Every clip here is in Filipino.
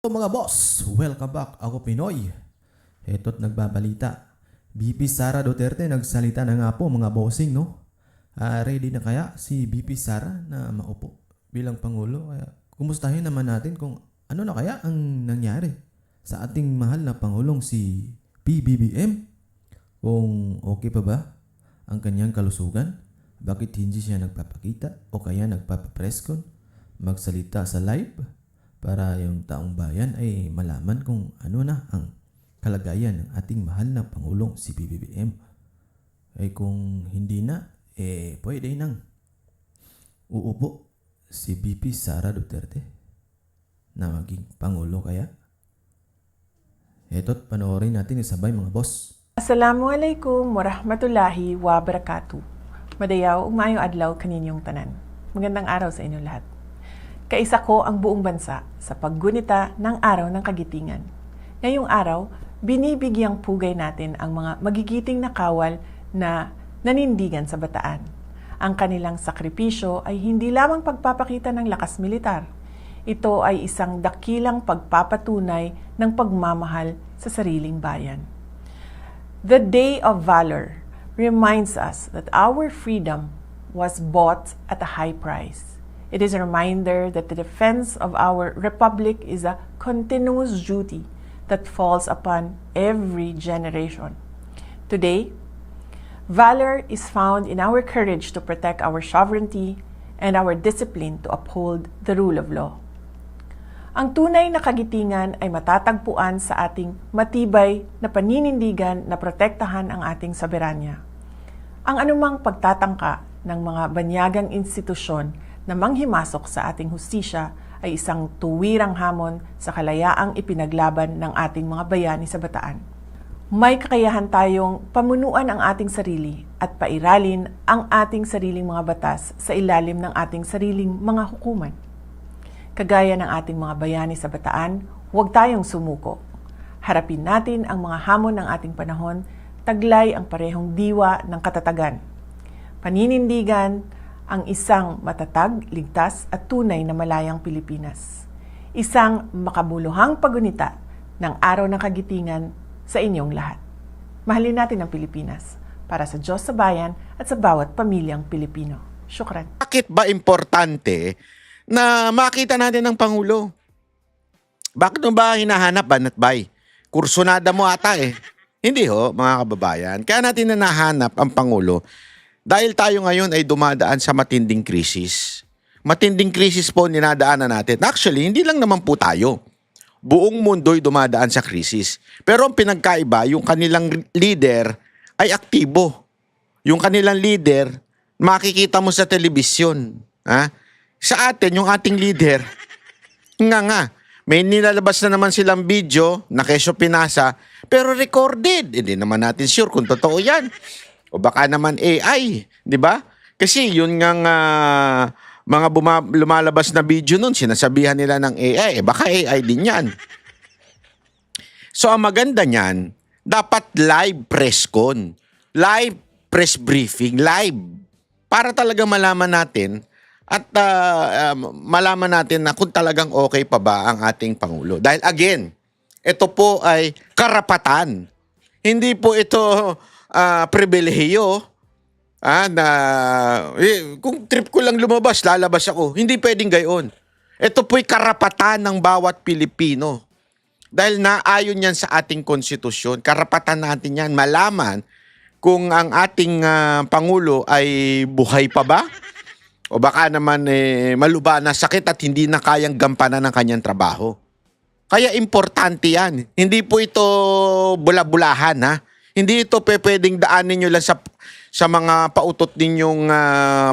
Mga boss, welcome back. Ako Pinoy. Eto't nagbabalita. BP Sara Duterte nagsalita na nga po mga bossing, no? Ready na kaya si BP Sara na maupo bilang Pangulo? Kaya kumustahin naman natin kung ano na kaya ang nangyari sa ating mahal na Pangulong si PBBM. Kung okay pa ba ang kanyang kalusugan? Bakit hindi siya nagpapakita o kaya nagpapapresscon? Magsalita sa live? Para yung taong bayan ay malaman kung ano na ang kalagayan ng ating mahal na Pangulong si PBBM. Kung hindi na, pwede nang uupo si BP Sara Duterte na maging Pangulo kaya. Eto't panoorin natin isabay mga boss. Assalamualaikum warahmatullahi wabarakatuh. Madayaw ug maayong adlaw kaninyong tanan. Magandang araw sa inyo lahat. Kaisa ko ang buong bansa sa paggunita ng Araw ng Kagitingan. Ngayong araw, binibigyang pugay natin ang mga magigiting na kawal na nanindigan sa Bataan. Ang kanilang sakripisyo ay hindi lamang pagpapakita ng lakas militar. Ito ay isang dakilang pagpapatunay ng pagmamahal sa sariling bayan. The Day of Valor reminds us that our freedom was bought at a high price. It is a reminder that the defense of our republic is a continuous duty that falls upon every generation. Today, valor is found in our courage to protect our sovereignty and our discipline to uphold the rule of law. Ang tunay na kagitingan ay matatagpuan sa ating matibay na paninindigan na protektahan ang ating soberanya. Ang anumang pagtatangka ng mga banyagang institusyon na manghimasok sa ating hustisya ay isang tuwirang hamon sa kalayaang ipinaglaban ng ating mga bayani sa Bataan. May kakayahan tayong pamunuan ang ating sarili at pairalin ang ating sariling mga batas sa ilalim ng ating sariling mga hukuman. Kagaya ng ating mga bayani sa Bataan, huwag tayong sumuko. Harapin natin ang mga hamon ng ating panahon, taglay ang parehong diwa ng katatagan. Paninindigan ang isang matatag, ligtas at tunay na malayang Pilipinas. Isang makabuluhang pagunita ng Araw ng Kagitingan sa inyong lahat. Mahalin natin ang Pilipinas para sa Diyos, sa bayan at sa bawat pamilyang Pilipino. Syukran. Bakit ba importante na makita natin ang Pangulo? Bakit mo ba hinahanap, Banatbay? Kursunada mo ata eh. Hindi ho, mga kababayan. Kaya natin nahanap ang Pangulo dahil tayo ngayon ay dumadaan sa matinding krisis. Matinding krisis po ninadaanan natin. Actually, hindi lang naman po tayo. Buong mundo'y dumadaan sa krisis. Pero ang pinagkaiba, yung kanilang leader ay aktibo. Yung kanilang leader, makikita mo sa telebisyon. Ha? Sa atin, yung ating leader, nga, may nilalabas na naman silang video na keso pinasa, pero recorded. Hindi naman natin sure kung totoo yan. O baka naman AI, di ba? Kasi yun ngang mga lumalabas na video nun, sinasabihan nila ng AI, baka AI din yan. So ang maganda niyan, dapat live press con, live press briefing, live. Para talaga malaman natin at malaman natin na kung talagang okay pa ba ang ating Pangulo. Dahil again, ito po ay karapatan. Hindi po ito pribilehiyo na kung trip ko lang lumabas, lalabas ako. Hindi pwedeng gayon. Ito po'y karapatan ng bawat Pilipino. Dahil naayon yan sa ating konstitusyon. Karapatan natin yan malaman kung ang ating Pangulo ay buhay pa ba? O baka naman maluba na sakit at hindi na kayang gampanan ng kanyang trabaho. Kaya importante yan. Hindi po ito bula-bulahan ha. Hindi ito pwedeng daanin nyo lang sa mga pautot ninyong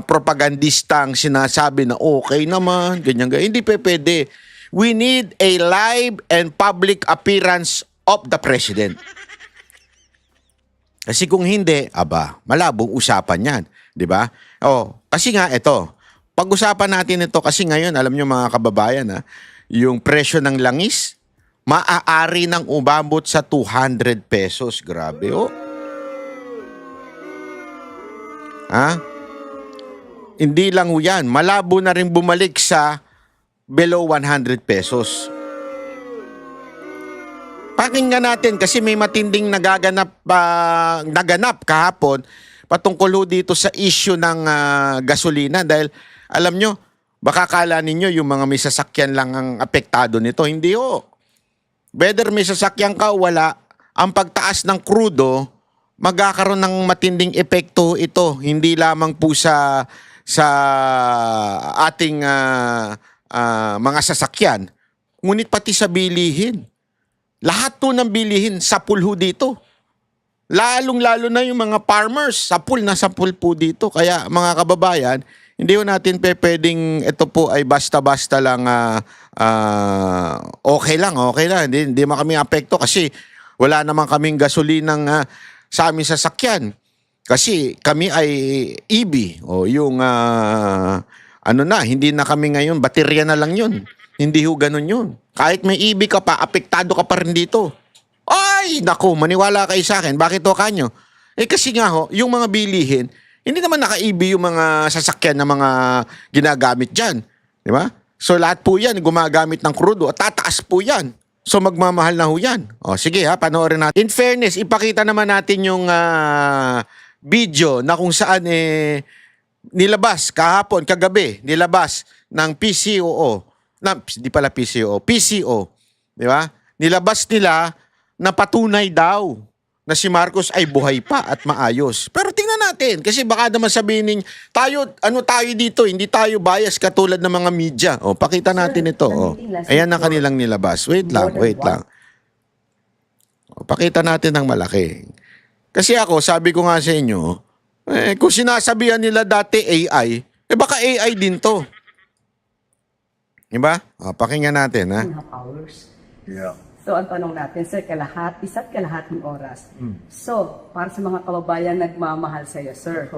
propagandistang sinasabi na okay naman, ganyan. Hindi pwede. We need a live and public appearance of the President. Kasi kung hindi, malabong usapan yan. Di ba? Kasi nga ito, pag-usapan natin ito kasi ngayon, alam nyo mga kababayan, yung presyo ng langis, maaari nang umabot sa 200 pesos. Grabe, Hindi lang yan. Malabo na rin bumalik sa below 100 pesos. Pakinggan natin kasi may matinding naganap kahapon patungkol ho dito sa issue ng gasolina dahil alam nyo, baka kala ninyo yung mga may sasakyan lang ang apektado nito. Hindi ho. Whether may sasakyan ka o wala, ang pagtaas ng krudo, magkakaroon ng matinding epekto ito. Hindi lamang po sa ating mga sasakyan, ngunit pati sa bilihin. Lahat to ng bilihin, sapul ho dito. Lalong-lalo na yung mga farmers, sapul na sapul po dito. Kaya mga kababayan, hindi ho natin pwedeng ito po ay basta-basta lang okay lang. Hindi man kami apekto kasi wala naman kaming gasolinang sa aming sasakyan. Kasi kami ay EV o yung hindi na kami ngayon, baterya na lang yun. Hindi ho ganun yun. Kahit may EV ka pa, apektado ka pa rin dito. Ay, naku, maniwala kayo sa akin. Bakit ho kanyo? Kasi nga ho, yung mga bilihin, hindi naman naka-EV yung mga sasakyan na mga ginagamit dyan. Di ba? So lahat po yan, gumagamit ng krudo at tataas po yan. So magmamahal na ho yan. O sige ha, panoorin natin. In fairness, ipakita naman natin yung video na kung saan nilabas kahapon, kagabi, nilabas ng PCOO. Di pala PCOO, PCO. Di ba? Nilabas nila na patunay daw na si Marcos ay buhay pa at maayos. Pero tingnan natin kasi baka naman sabihin tayo dito, hindi tayo bias katulad ng mga media. O, pakita natin ito. O. Ayan ang kanilang nilabas. Wait lang. O, pakita natin ng malaki. Kasi ako, sabi ko nga sa inyo, kung sinasabihan nila dati AI, baka AI din to. Diba? O, pakinggan natin, ha? Hours. Yeah. So, ang tanong natin, sir, isa't kalahating oras. So, para sa mga kababayan nagmamahal sa iyo, sir,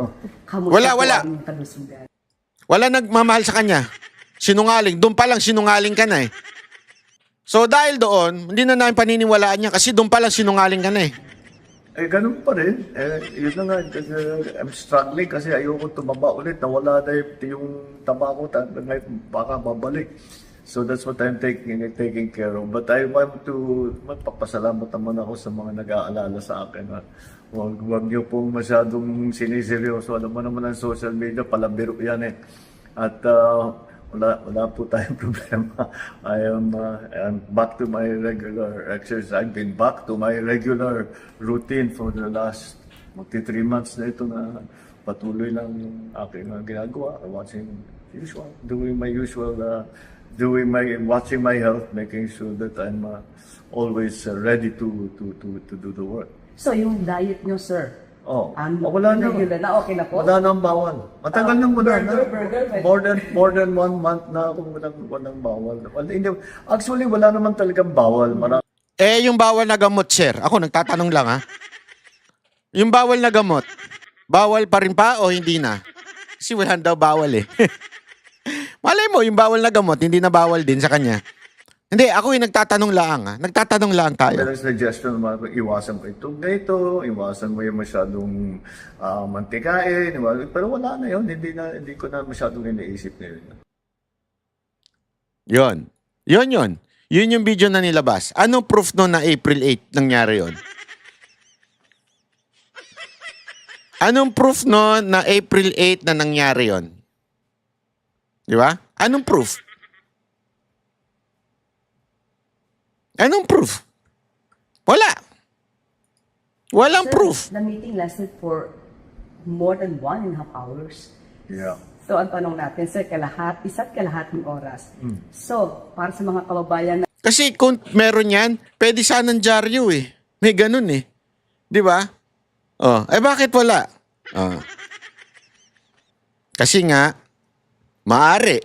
kamusta Wala. po ang inyong kalusugan? Wala nagmamahal sa kanya. Sinungaling. Doon pa lang sinungaling ka na eh. So dahil doon, hindi na namin paniniwalaan niya kasi doon pa lang sinungaling ka na eh. Ganun pa rin. Yun na nga, kasi I'm struggling kasi ayoko tumaba ulit. Nawala na yung taba ko, baka babalik. So that's what I'm taking care of. But I want to magpapasalamat naman ako sa mga nag-aalala sa akin. Huwag niyo pong masyadong siniseryoso. Alam mo naman ang social media, palabiro yan eh. At wala po tayong problema. I'm back to my regular exercise. I've been back to my regular routine for the last 3 months na ito na patuloy lang yung aking ginagawa. Watching watching my health, making sure that I'm always ready to do the work. So, yung diet nyo, sir, Wala na. regular na, okay na po? Wala na ang bawal. Matagal nang wala na. Burger. More than 1 month na ako walang bawal. Actually, wala naman talagang bawal. Yung bawal na gamot, sir. Ako, nagtatanong lang ha. Yung bawal na gamot, bawal pa rin pa o hindi na? Kasi wala daw bawal eh. Malay mo, yung bawal na gamot, hindi na bawal din sa kanya. Hindi, ako yung nagtatanong lang ha. Nagtatanong lang tayo. Pero suggestion naman, iwasan mo itong ganito, iwasan mo yung masyadong mantikain, pero wala na yun, hindi ko na masyadong iniisip na yun. Yun yung video na nilabas. Anong proof no na April 8 nangyari yun? Anong proof no na April 8 na nangyari yun? Di ba? Anong proof? Anong proof? Wala. Walang Sir, proof. The meeting lasted for more than 1.5 hours. Yeah. So, ang tanong natin, sir, isa't kalahating oras. So, para sa mga kababayan na Kasi kung meron yan, pwede sanang dyaryo eh. May ganun eh. Di ba? Bakit wala? Kasi nga, maaari,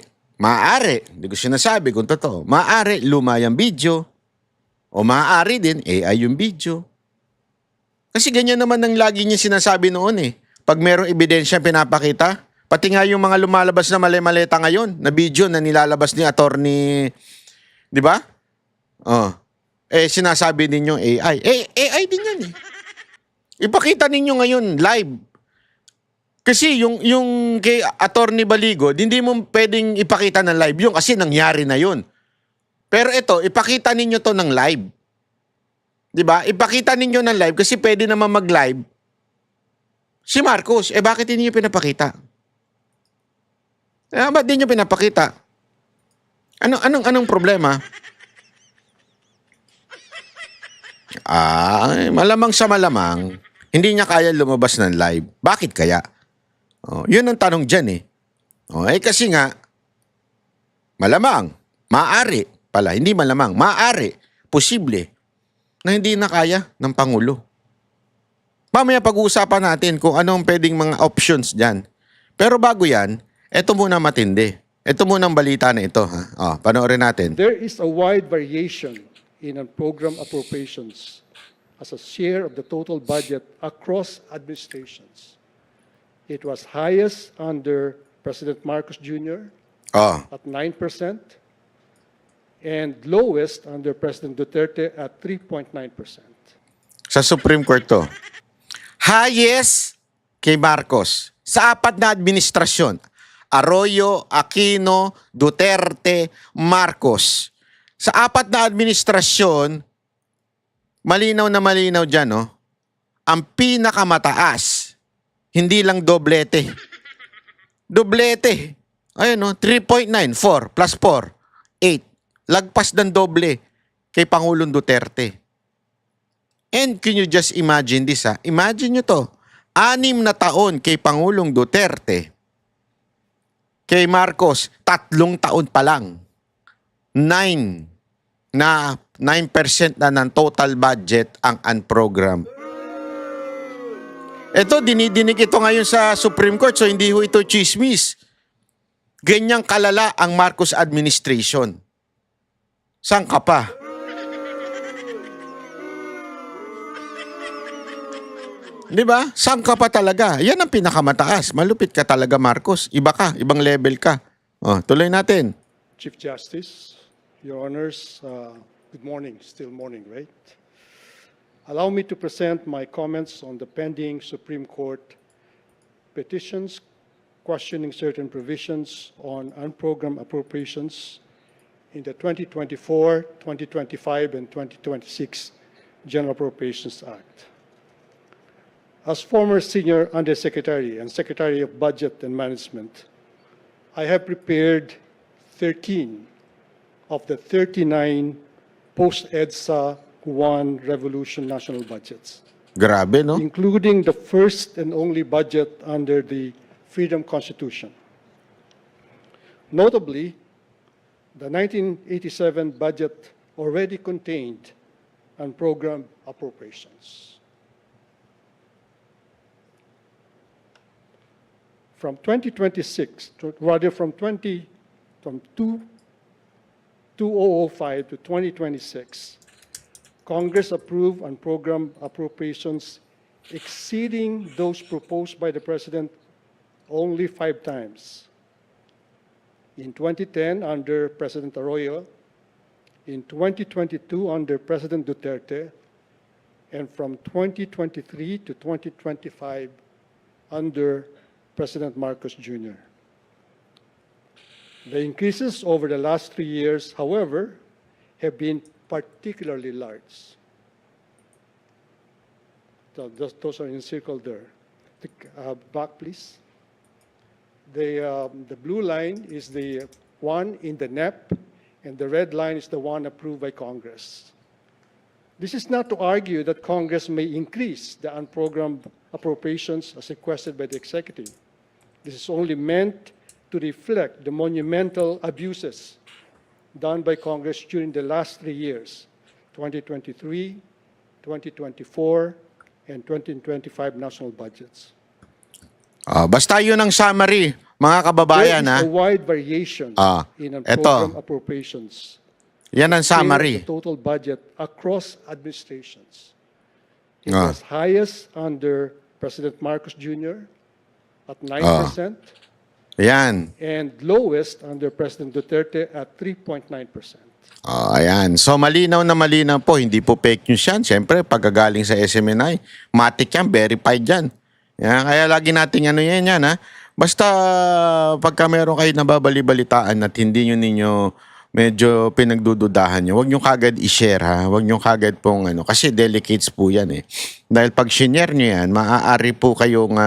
hindi ko sinasabi kung totoo, maaari luma yung video, o maaari din AI yung video. Kasi ganyan naman ang lagi niya sinasabi noon eh. Pag merong ebidensya pinapakita, pati nga yung mga lumalabas na mali-maleta ngayon, na video na nilalabas ni attorney, di ba? Sinasabi ninyo AI. AI din yan eh. Ipakita ninyo ngayon live. Kasi yung kay Attorney Baligo, hindi mo pwedeng ipakita ng live yun kasi nangyari na yun. Pero ito, ipakita ninyo to ng live. Di ba? Ipakita ninyo ng live kasi pwede naman mag-live si Marcos. Bakit hindi nyo pinapakita? Ba't di nyo pinapakita? Anong problema? Malamang sa malamang, hindi niya kaya lumabas ng live. Bakit kaya? Yun ang tanong dyan eh. Kasi nga, malamang, maaari pala, hindi malamang, maaari, posible, na hindi na kaya ng Pangulo. Mamaya pag-uusapan natin kung anong pwedeng mga options dyan. Pero bago yan, eto muna matindi. Ito muna ang balita na ito. Panoorin natin. There is a wide variation in program appropriations as a share of the total budget across administrations. It was highest under President Marcos Jr. At 9% and lowest under President Duterte at 3.9%. Sa Supreme Court to. Highest kay Marcos sa 4 na administrasyon. Arroyo, Aquino, Duterte, Marcos. Sa 4 na administrasyon, malinaw na malinaw dyan, no? Ang pinakamataas, hindi lang doblete. Doblete. Ayun, no? 3.9, 4 plus 4, 8. Lagpas ng doble kay Pangulong Duterte. And can you just imagine this, ha? Imagine nyo to. 6 na taon kay Pangulong Duterte. Kay Marcos, 3 taon pa lang. 9% na ng total budget ang unprogram. Ito, dinidinig ito ngayon sa Supreme Court, so hindi ho ito chismis. Ganyang kalala ang Marcos administration. Saan ka pa? Di ba? Saan ka pa talaga? Yan ang pinakamataas. Malupit ka talaga, Marcos. Iba ka, ibang level ka. Tuloy natin. Chief Justice, Your Honors, good morning. Still morning, right? Allow me to present my comments on the pending Supreme Court petitions questioning certain provisions on unprogrammed appropriations in the 2024, 2025, and 2026 General Appropriations Act. As former Senior Undersecretary and Secretary of Budget and Management, I have prepared 13 of the 39 post-EDSA 1 Revolution national budgets, Grabe, no? including the first and only budget under the Freedom Constitution. Notably, the 1987 budget already contained unprogrammed appropriations. From 2005 to 2026, Congress approved unprogrammed appropriations exceeding those proposed by the President only 5 times. In 2010, under President Arroyo, in 2022, under President Duterte, and from 2023 to 2025, under President Marcos Jr. The increases over the last 3 years, however, have been particularly large. So those are encircled there. Back, please. The blue line is the one in the NEP, and the red line is the one approved by Congress. This is not to argue that Congress may increase the unprogrammed appropriations as requested by the executive. This is only meant to reflect the monumental abuses done by Congress during the last 3 years, 2023, 2024, and 2025 national budgets. Basta yun ang summary, mga kababayan, ha? There is a wide variation in eto. program appropriations. Yan ang Share of summary. the total budget across administrations. It was highest under President Marcos Jr. at 9%. Yan. And lowest under President Duterte at 3.9%. Ayan. So, malinaw na malinaw po. Hindi po fake news yan. Siyempre, pagkagaling sa SMNI, matik yan, verified yan. Yan. Kaya lagi natin ha. Basta, pagka meron kayo nababali-balitaan at hindi nyo ninyo medyo pinagdududahan nyo, huwag nyo kagad i-share ha. Huwag nyo kagad pong kasi delicates po yan eh. Dahil pag shinare nyo yan, maaari po kayong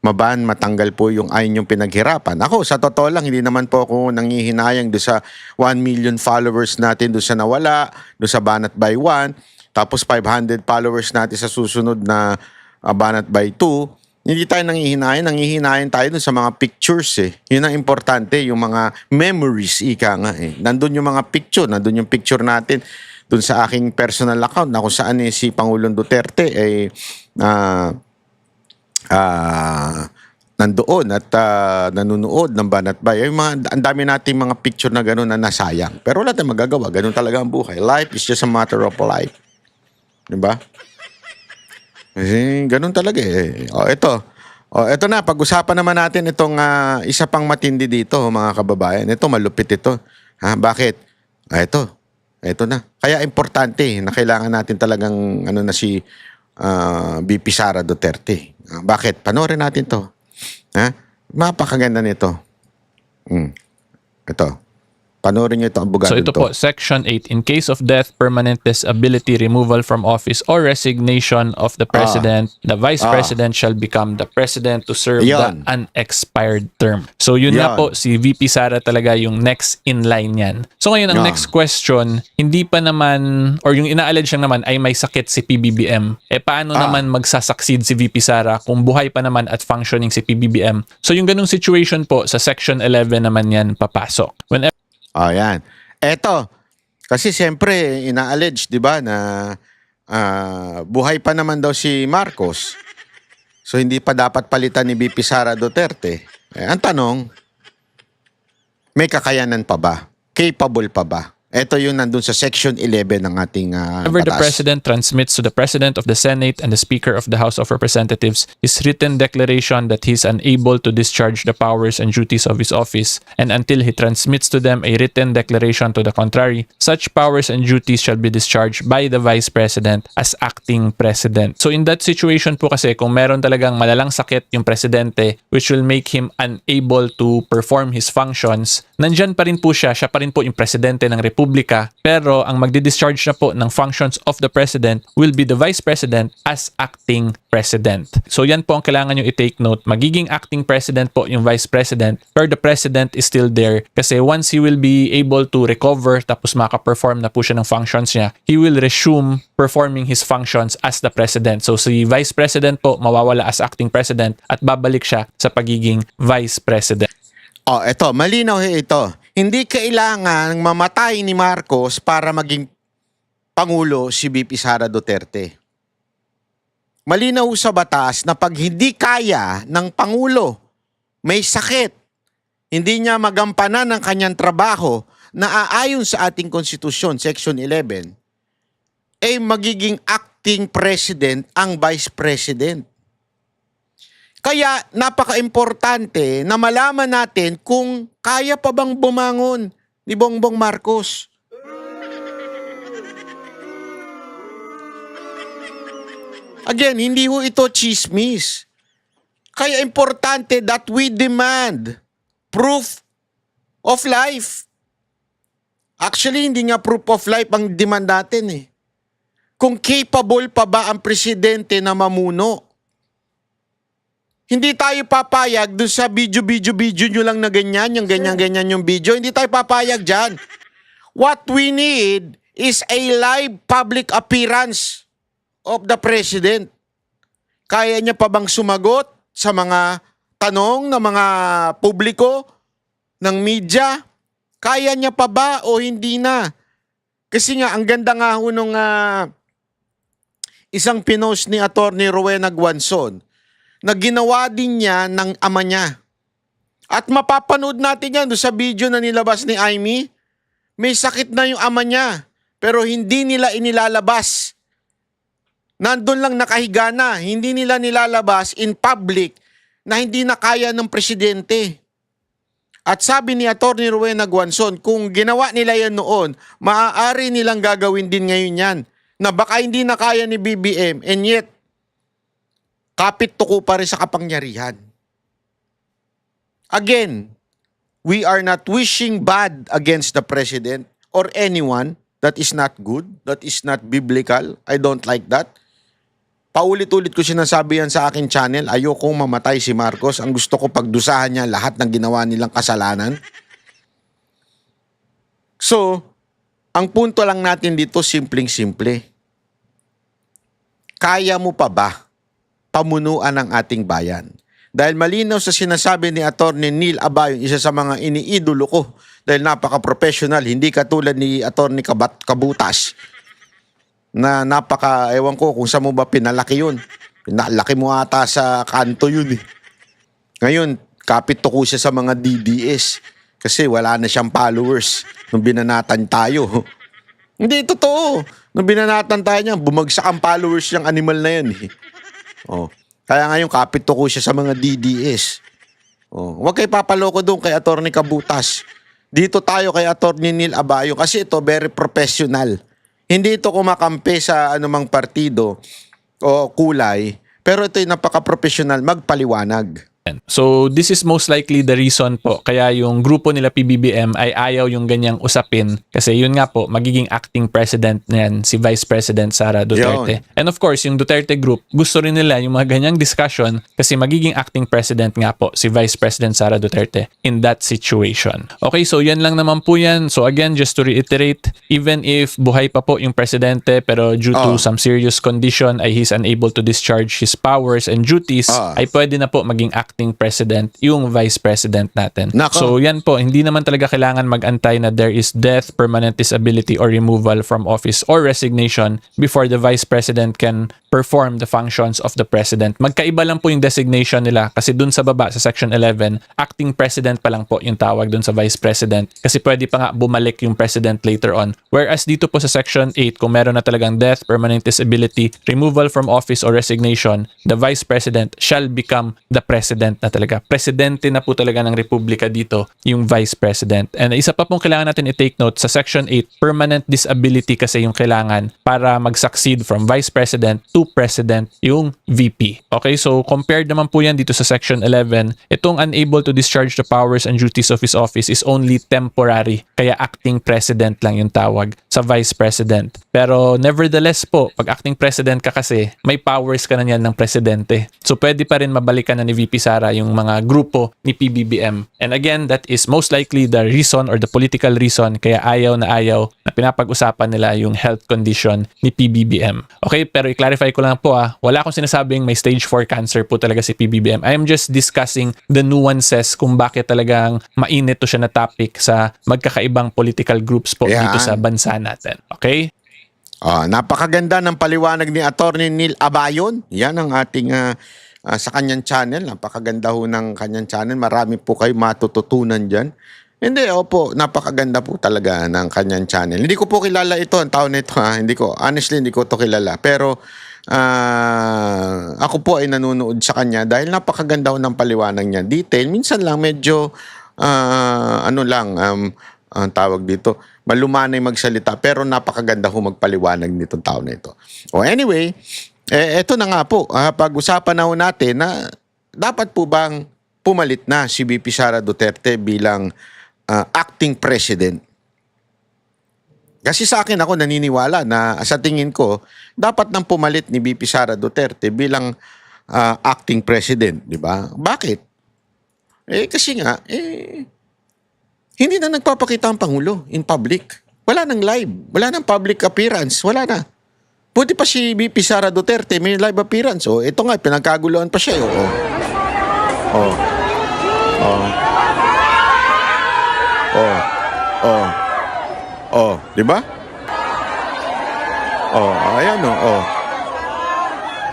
maban, matanggal po yung ayun yung pinaghirapan. Ako, sa totoo lang, hindi naman po ako nangihinayang doon sa 1 million followers natin doon sa nawala, doon sa Banat by 1, tapos 500 followers natin sa susunod na Banat by 2. Hindi tayo nanghihinayan tayo dun sa mga pictures eh. Yun ang importante, yung mga memories, ika nga eh. Nandun yung mga picture, nandun yung picture natin dun sa aking personal account na kung saan si Pangulong Duterte ay nandoon at nanunood ng Banat Bay. Ang dami nating mga picture na gano'n na nasayang. Pero wala tayong magagawa, gano'n talaga ang buhay. Life is just a matter of life. Diba? Kasi ganun talaga eh. Ito na, pag-usapan naman natin itong isa pang matindi dito, mga kababayan. Ito, malupit ito. Ha, bakit? Ito na. Kaya importante na kailangan natin talagang si VP Sara Duterte. Bakit? Panoorin natin to. Ha? Mapakaganda nito. Ito. Panoorin nyo ito, abogado So ito po, Section 8, in case of death, permanent disability, removal from office, or resignation of the President, the Vice President shall become the President to serve Yan. the unexpired term. So yun nga Yan. po, si VP Sara talaga yung next in line yan. So ngayon, ang Yan. next question, hindi pa naman, or yung ina-allege lang naman ay may sakit si PBBM. Paano naman magsasucceed si VP Sara kung buhay pa naman at functioning si PBBM? So yung ganung situation po, sa Section 11 naman yan papasok. Whenever Yan. Eto, kasi siyempre, ina-allege, di ba, na buhay pa naman daw si Marcos. So, hindi pa dapat palitan ni VP Sara Duterte. Ang tanong, may kakayanan pa ba? Capable pa ba? Ito yung nandun sa Section 11 ng ating Whenever the batas. President transmits to the President of the Senate and the Speaker of the House of Representatives his written declaration that he is unable to discharge the powers and duties of his office, and until he transmits to them a written declaration to the contrary, such powers and duties shall be discharged by the Vice President as acting President. So in that situation po kasi, kung meron talagang malalang sakit yung Presidente which will make him unable to perform his functions, nandyan pa rin po siya pa rin po yung Presidente ng Republika, pero ang magdi-discharge na po ng functions of the President will be the Vice President as acting President. So yan po ang kailangan nyo i-take note. Magiging acting President po yung Vice President, pero the President is still there kasi once he will be able to recover tapos maka-perform na po siya ng functions niya, he will resume performing his functions as the President. So si Vice President po mawawala as acting President at babalik siya sa pagiging Vice President. Ito, malinaw ito. Hindi kailangan mamatay ni Marcos para maging Pangulo si VP Sara Duterte. Malinaw sa batas na pag hindi kaya ng Pangulo, may sakit, hindi niya magampanan ng kanyang trabaho na aayon sa ating konstitusyon, Section 11, magiging acting President ang Vice President. Kaya napaka-importante na malaman natin kung kaya pa bang bumangon ni Bongbong Marcos. Again, hindi ho ito chismis. Kaya importante that we demand proof of life. Actually, hindi nga proof of life ang demand natin eh. Kung capable pa ba ang presidente na mamuno. Hindi tayo papayag dun sa video nyo lang na ganyan, yung ganyan-ganyan yung video. Hindi tayo papayag dyan. What we need is a live public appearance of the President. Kaya niya pa bang sumagot sa mga tanong ng mga publiko, ng media? Kaya niya pa ba o hindi na? Kasi nga, ang ganda nga ho nung isang pinost ni Atty. Rowena Guanzon na ginawa din niya ng ama niya. At mapapanood natin yan doon sa video na nilabas ni Amy. May sakit na yung ama niya, pero hindi nila inilalabas. Nandun lang nakahiga na, hindi nila nilalabas in public na hindi na kaya ng presidente. At sabi ni Atty. Rowena Guanzon, kung ginawa nila yan noon, maaari nilang gagawin din ngayon yan. Na baka hindi na kaya ni BBM, and yet, kapit tuko pa rin sa kapangyarihan. Again, We are not wishing bad against the president or anyone. That is not good. That is not biblical. I don't like that. Paulit-ulit ko sinasabi yan sa aking channel. Ayokong mamatay si Marcos. Ang gusto ko pagdusahan niya lahat ng ginawa nilang kasalanan. So, ang punto lang natin dito, simpleng-simple. Kaya mo pa ba pamunuan ang ating bayan? Dahil malinaw sa sinasabi ni Atty. Neil Abayon, isa sa mga iniidolo ko dahil napaka-professional, hindi katulad ni Atty. Kabutas na ewan ko kung saan mo ba pinalaki yun. Pinalaki mo ata sa kanto yun eh. Ngayon, kapit to ko siya sa mga DDS kasi wala na siyang followers nung binanatan tayo. Hindi, totoo. Nung binanatan tayo niya, bumagsak ang followers niyang animal na yan eh. Oh. Kaya ngayon, kapit to ko siya sa mga DDS. Oh. Huwag kayo papaloko doon kay Atty. Kabutas. Dito tayo kay Atty. Neil Abayon kasi ito very professional. Hindi ito kumakampi sa anumang partido o kulay, pero ito yung napaka-professional magpaliwanag. So this is most likely the reason po kaya yung grupo nila PBBM ay ayaw yung ganyang usapin kasi yun nga po magiging acting president niyan si Vice President Sara Duterte. Yun. And of course yung Duterte group gusto rin nila yung mga ganyang discussion kasi magiging acting president nga po si Vice President Sara Duterte in that situation. Okay, so yan lang naman po yan. So again, just to reiterate, even if buhay pa po yung presidente pero due to some serious condition ay he's unable to discharge his powers and duties ay pwede na po maging acting president yung vice president natin. Nako. So yan po, hindi naman talaga kailangan mag-antay na there is death, permanent disability or removal from office or resignation before the vice president can perform the functions of the president. Magkaiba lang po yung designation nila kasi dun sa baba sa section 11, acting president pa lang po yung tawag dun sa vice president kasi pwede pa nga bumalik yung president later on. Whereas dito po sa section 8, kung meron na talagang death, permanent disability, removal from office or resignation, the vice president shall become the president na talaga. Presidente na po talaga ng republika dito yung vice president. And isa pa pong kailangan natin i-take note sa section 8, permanent disability kasi yung kailangan para mag-succeed from vice president to president yung VP. Okay, so compared naman po yan dito sa section 11, itong unable to discharge the powers and duties of his office is only temporary. Kaya acting president lang yung tawag sa vice president. Pero nevertheless po, pag acting president ka kasi, may powers ka na yan ng presidente. So pwede pa rin mabalikan na ni VP Sara yung mga grupo ni PBBM. And again, that is most likely the reason or the political reason kaya ayaw na pinapag-usapan nila yung health condition ni PBBM. Okay, pero i-clarify ko lang po wala akong sinasabing may stage 4 cancer po talaga si PBBM. I am just discussing the nuances kung bakit talagang mainit to siya na topic sa magkakaibang political groups po dito sa bansa natin. Okay? Napakaganda ng paliwanag ni Atty. Neil Abayon. Yan ang ating sa kanyang channel. Napakaganda ho ng kanyang channel. Marami po kayo matututunan dyan. Hindi, opo, napakaganda po talaga ng kanyang channel. Hindi ko po kilala ito, ang tao na ito. Honestly, hindi ko ito kilala. Pero ako po ay nanonood sa kanya dahil napakaganda ho ng paliwanag niya. Detail, minsan lang medyo ang tawag dito, malumanay magsalita pero napakaganda ho magpaliwanag nitong tao na ito. Anyway, eto na nga po, pag-usapan na ho natin na dapat po bang pumalit na si VP Sara Duterte bilang acting president. Kasi sa akin ako naniniwala na sa tingin ko, dapat nang pumalit ni VP Sara Duterte bilang acting president, di ba? Bakit? Kasi nga, hindi na nagpapakita ang Pangulo in public. Wala nang live, wala nang public appearance, wala na. Buti pa si VP Sara Duterte, may live appearance. Ito nga, pinagkaguluhan pa siya. Di ba? Ayan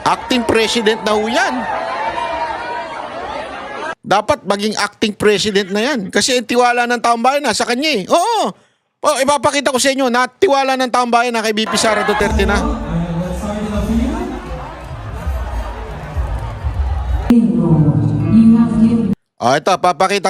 Acting president na ho yan. Dapat maging acting president na yan. Kasi tiwala ng taong bayan nasa kanya ipapakita ko sa inyo na tiwala ng taong bayan na kay VP Sara Duterte na. Ito, papakita ko